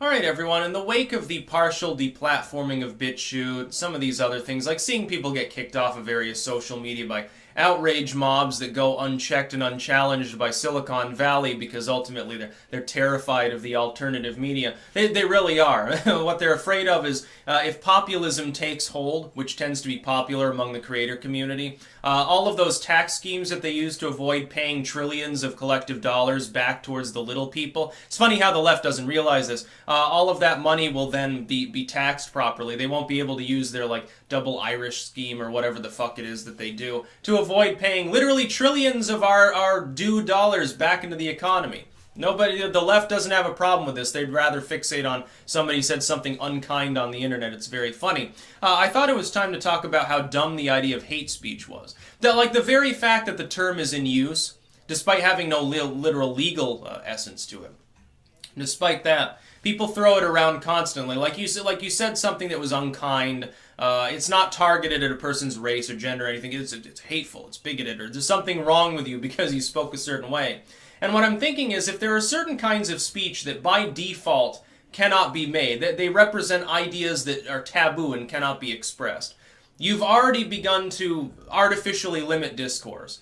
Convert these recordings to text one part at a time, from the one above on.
Alright everyone, in the wake of the partial deplatforming of BitChute, some of these other things, like seeing people get kicked off of various social media by outrage mobs that go unchecked and unchallenged by Silicon Valley because ultimately they're terrified of the alternative media. They really are. What they're afraid of is if populism takes hold, which tends to be popular among the creator community, all of those tax schemes that they use to avoid paying trillions of collective dollars back towards the little people. It's funny how the left doesn't realize this. All of that money will then be taxed properly. They won't be able to use their double Irish scheme or whatever the fuck it is that they do to avoid paying literally trillions of our due dollars back into the economy. The left doesn't have a problem with this. They'd rather fixate on somebody said something unkind on the internet. It's very funny. I thought it was time to talk about how dumb the idea of hate speech was. That, the very fact that the term is in use, despite having no literal legal essence to it, despite that, people throw it around constantly. Like you said something that was unkind. It's not targeted at a person's race or gender or anything. It's hateful. It's bigoted. Or there's something wrong with you because you spoke a certain way. And what I'm thinking is if there are certain kinds of speech that by default cannot be made, that they represent ideas that are taboo and cannot be expressed, you've already begun to artificially limit discourse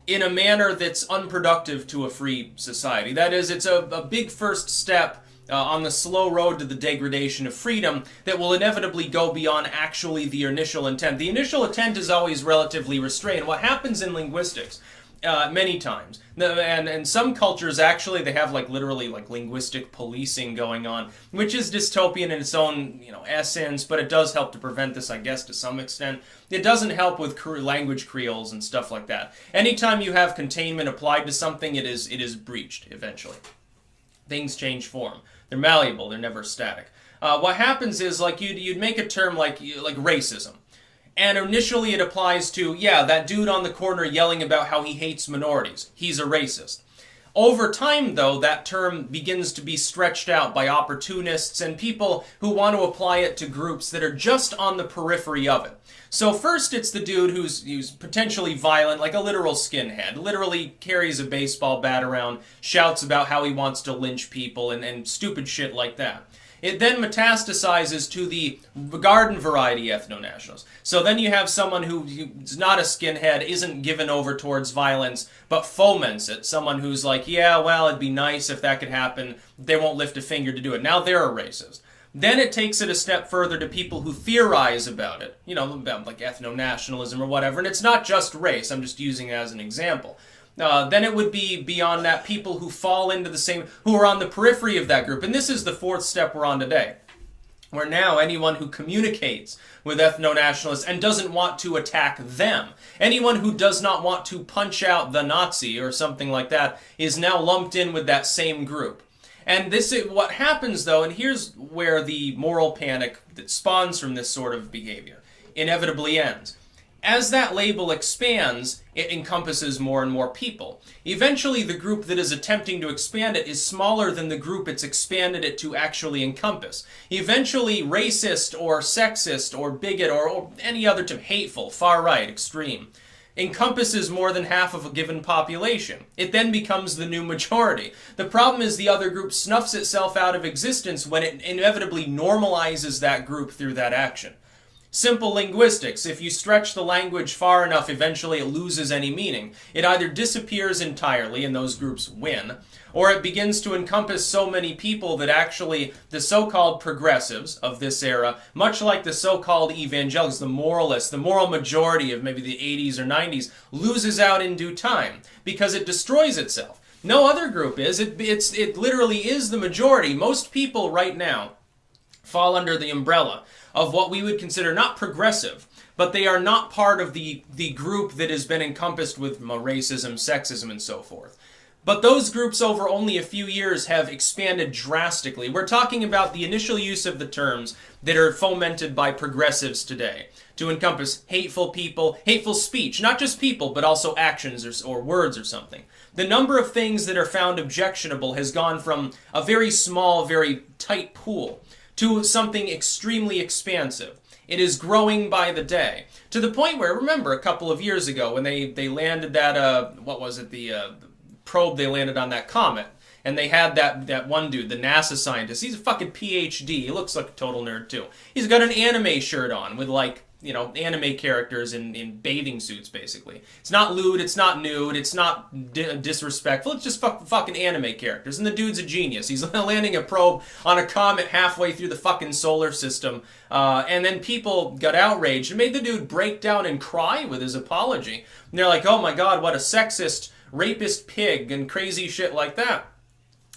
in a manner that's unproductive to a free society. That is, it's a big first step on the slow road to the degradation of freedom that will inevitably go beyond actually the initial intent. The initial intent is always relatively restrained. What happens in linguistics, many times, and some cultures actually, they have literally linguistic policing going on, which is dystopian in its own essence, but it does help to prevent this, I guess, to some extent. It doesn't help with language creoles and stuff like that. Anytime you have containment applied to something, it is breached eventually. Things change form. They're malleable. They're never static. What happens is you'd make a term like racism. And initially it applies to, yeah, that dude on the corner yelling about how he hates minorities. He's a racist. Over time, though, that term begins to be stretched out by opportunists and people who want to apply it to groups that are just on the periphery of it. So first it's the dude who's potentially violent, like a literal skinhead, literally carries a baseball bat around, shouts about how he wants to lynch people and stupid shit like that. It then metastasizes to the garden variety ethno-nationalists. So then you have someone who's not a skinhead, isn't given over towards violence, but foments it. Someone who's like, yeah, well, it'd be nice if that could happen. They won't lift a finger to do it. Now they're a racist. Then it takes it a step further to people who theorize about it, about ethno-nationalism or whatever. And it's not just race. I'm just using it as an example. Then it would be beyond that people who fall into the same, who are on the periphery of that group. And this is the fourth step we're on today, where now anyone who communicates with ethno-nationalists and doesn't want to attack them, anyone who does not want to punch out the Nazi or something like that, is now lumped in with that same group. And this is what happens, though, and here's where the moral panic that spawns from this sort of behavior inevitably ends. As that label expands, it encompasses more and more people. Eventually, the group that is attempting to expand it is smaller than the group it's expanded it to actually encompass. Eventually, racist or sexist or bigot or any other term, hateful, far right, extreme, encompasses more than half of a given population. It then becomes the new majority. The problem is the other group snuffs itself out of existence when it inevitably normalizes that group through that action. Simple linguistics. If you stretch the language far enough, eventually it loses any meaning. It either disappears entirely and those groups win, or it begins to encompass so many people that actually the so-called progressives of this era, much like the so-called evangelicals, the moralists, the moral majority of maybe the 80s or 90s, loses out in due time because it destroys itself. No other group is. It literally is the majority. Most people right now fall under the umbrella of what we would consider not progressive, but they are not part of the group that has been encompassed with racism, sexism, and so forth. But those groups over only a few years have expanded drastically. We're talking about the initial use of the terms that are fomented by progressives today to encompass hateful people, hateful speech, not just people, but also actions or words or something. The number of things that are found objectionable has gone from a very small, very tight pool to something extremely expansive. It is growing by the day, to the point where, remember, a couple of years ago when they landed that, the probe they landed on that comet, and they had that one dude, the NASA scientist. He's a fucking PhD. He looks like a total nerd too. He's got an anime shirt on with like, you know, anime characters in bathing suits, basically. It's not lewd, it's not nude, it's not disrespectful, it's just fucking anime characters. And the dude's a genius. He's landing a probe on a comet halfway through the fucking solar system. And then people got outraged and made the dude break down and cry with his apology. And they're like, oh my god, what a sexist, rapist pig, and crazy shit like that.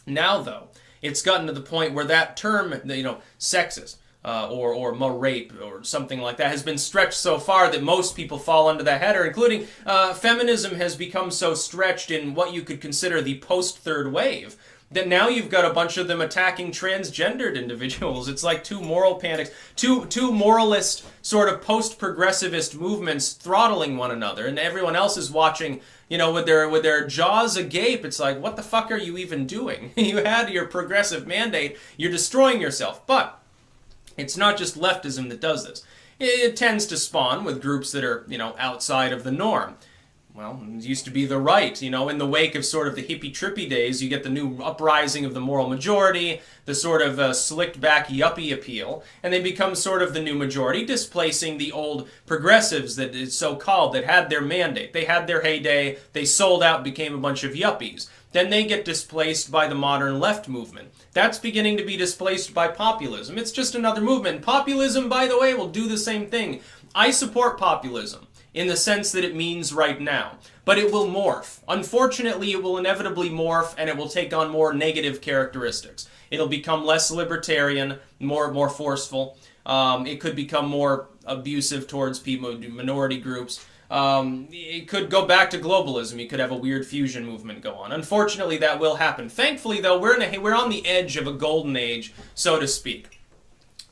Now, though, it's gotten to the point where that term, you know, sexist, or rape or something like that has been stretched so far that most people fall under that header, including feminism has become so stretched in what you could consider the post-third wave that now you've got a bunch of them attacking transgendered individuals. It's like two moral panics, two moralist sort of post-progressivist movements throttling one another, and everyone else is watching, you know, with their jaws agape. It's like, what the fuck are you even doing? You had your progressive mandate, you're destroying yourself. But it's not just leftism that does this. It tends to spawn with groups that are, you know, outside of the norm. Well, it used to be the right, you know, in the wake of sort of the hippie-trippy days, you get the new uprising of the moral majority, the sort of slicked-back yuppie appeal, and they become sort of the new majority, displacing the old progressives that is so-called, that had their mandate. They had their heyday, they sold out, became a bunch of yuppies. Then they get displaced by the modern left movement. That's beginning to be displaced by populism. It's just another movement. Populism, by the way, will do the same thing. I support populism in the sense that it means right now, but it will morph. Unfortunately, it will inevitably morph, and it will take on more negative characteristics. It'll become less libertarian, more forceful. It could become more abusive towards people, minority groups. It could go back to globalism. You could have a weird fusion movement go on. Unfortunately, that will happen. Thankfully, though, we're on the edge of a golden age, so to speak.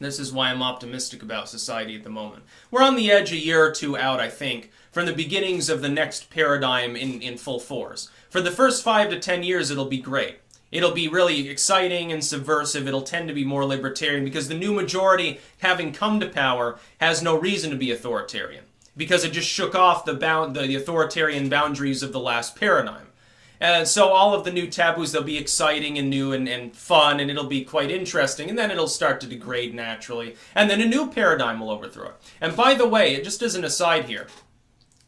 This is why I'm optimistic about society at the moment. We're on the edge a year or two out, I think, from the beginnings of the next paradigm in full force. For the first 5 to 10 years, it'll be great. It'll be really exciting and subversive. It'll tend to be more libertarian because the new majority, having come to power, has no reason to be authoritarian, because it just shook off the authoritarian boundaries of the last paradigm. And so all of the new taboos, they'll be exciting and new and fun, and it'll be quite interesting, and then it'll start to degrade naturally, and then a new paradigm will overthrow it. And by the way, just as an aside here,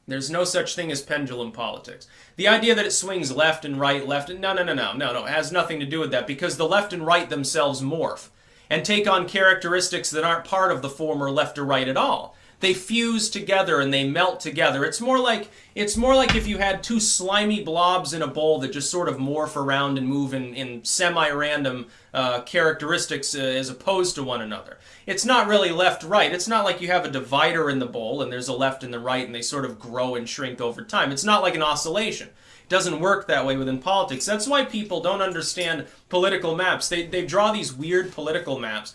there's no such thing as pendulum politics. The idea that it swings left and right, no, it has nothing to do with that, because the left and right themselves morph and take on characteristics that aren't part of the former left or right at all. They fuse together and they melt together. It's more like if you had two slimy blobs in a bowl that just sort of morph around and move in semi-random characteristics as opposed to one another. It's not really left-right. It's not like you have a divider in the bowl and there's a left and the right and they sort of grow and shrink over time. It's not like an oscillation. It doesn't work that way within politics. That's why people don't understand political maps. They draw these weird political maps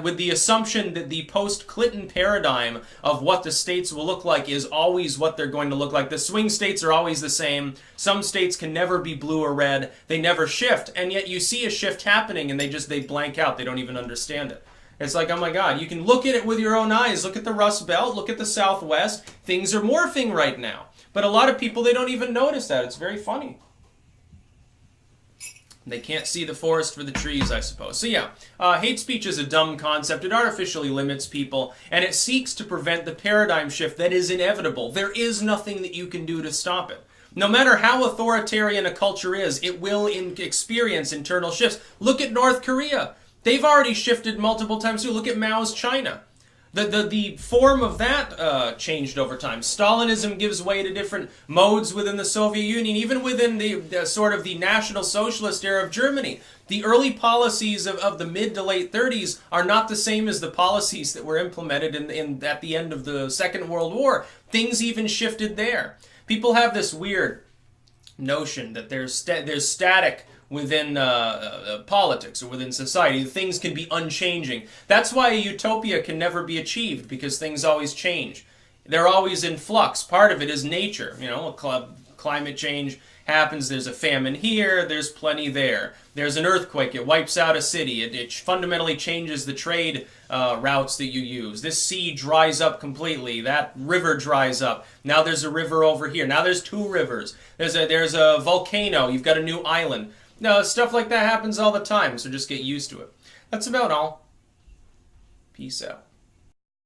with the assumption that the post-Clinton paradigm of what the states will look like is always what they're going to look like. The swing states are always the same. Some states can never be blue or red. They never shift. And yet you see a shift happening and they blank out. They don't even understand it. It's like, oh my God, you can look at it with your own eyes. Look at the Rust Belt. Look at the Southwest. Things are morphing right now. But a lot of people, they don't even notice that. It's very funny. They can't see the forest for the trees, I suppose. So yeah, hate speech is a dumb concept. It artificially limits people, and it seeks to prevent the paradigm shift that is inevitable. There is nothing that you can do to stop it. No matter how authoritarian a culture is, it will experience internal shifts. Look at North Korea. They've already shifted multiple times too. Look at Mao's China. The form of that changed over time. Stalinism gives way to different modes within the Soviet Union, even within the sort of the National Socialist era of Germany. The early policies of the mid to late 30s are not the same as the policies that were implemented at the end of the Second World War. Things even shifted there. People have this weird notion that there's static within politics or within society. Things can be unchanging. That's why a utopia can never be achieved, because things always change. They're always in flux. Part of it is nature. You know, climate change happens. There's a famine here. There's plenty there. There's an earthquake. It wipes out a city. It fundamentally changes the trade routes that you use. This sea dries up completely. That river dries up. Now there's a river over here. Now there's two rivers. There's a volcano. You've got a new island. No, stuff like that happens all the time, so just get used to it. That's about all. Peace out.